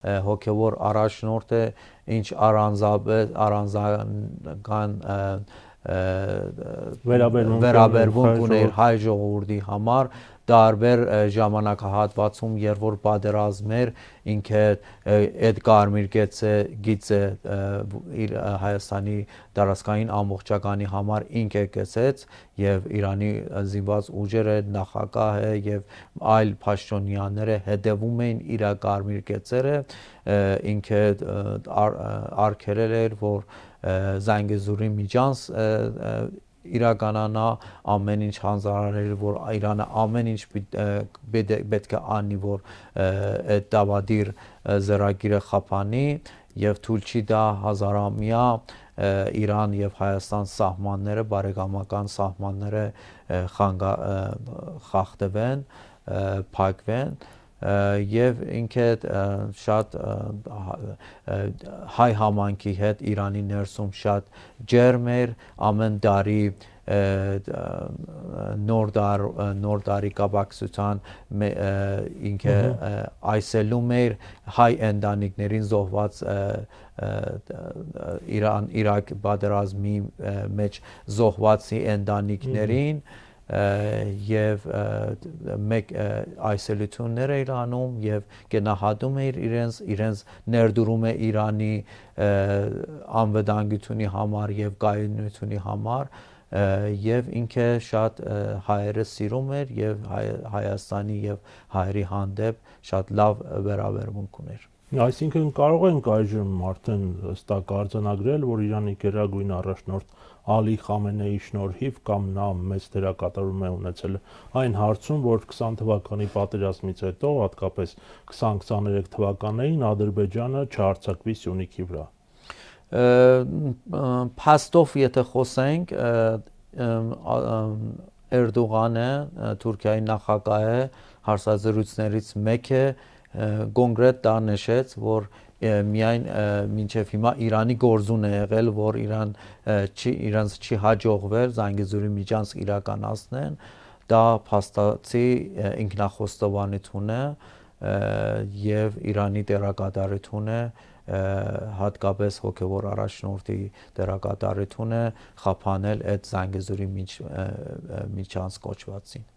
հոգևոր առաջնորդ է, ինչ առանձնական վերաբերմունք ուներ հայ ժողովրդի համար տարբեր ժամանակահատվածում, երբ որ պատերազմներ, ինքը այդ կարմիր գիծը իր Հայաստանի տարածքային ամբողջականի համար ինքը գծեց եւ Իրանի զինված ուժերը, նախագահը եւ այլ պաշտոնյաները հետևում էին իր կարմիր գծերը, ինքը արգելել էր, որ Զանգեզուրի միջանց իրականանա ամեն ինչ հանձնարարել, որ Իրանը ամեն ինչ պետք է անի, որ այդ դավադիր զրագիրը խափանի եւ թույլ չի տա հազարամյա Իրան եւ Հայաստան սահմանները, բարեկամական սահմանները խախտվեն, փակվեն եւ ինքը շատ հայ համայնքի հետ Իրանի ներսում շատ ջերմ էր, ամեն տարի նոր տարի կապակցության ինքը այսելում էր հայ ընտանիքներին զոհված Իրաք պատերազմի մեջ զոհվածի ընտանիքներին եւ մեկ այսելություններ էր անում եւ գնահատում էր իրենց ներդրում է Իրանի անվտանգությունի համար եւ կայունությունի համար եւ ինքը շատ հայերը սիրում էր եւ Հայաստանի եւ հայերի հանդեպ շատ լավ վերաբերմունք ուներ։ Այսինքն կարող ենք այժմ արդեն հստակ արձանագրել, որ Իրանի գերագույն առաջնորդ Ալի Խամենեի շնորհիվ կամ նա մեծ դերակատարում է ունեցել այն հարցում, որ 20 թվականի պատերազմից հետո, հատկապես 2023 թվականներին Ադրբեջանը չհարձակվի Սյունիքի վրա։ Փաստով եթե խոսենք, Էրդողանը, Թուրքիայի նախագահը հարցազրույցներից մեկը կոնկրետ դա նշեց, որ միայն մինչև հիմա Իրանի գործուն է եղել, որ իրանց չի հաջողվել Զանգեզուրի միջանց իրականացնեն, դա փաստացի ինքնախոստովանություն է եւ Իրանի դերակատարությունը հատկապես հոգևոր առաջնորդի դերակատարությունը խափանել այդ Զանգեզուրի միջանց կոչվածին։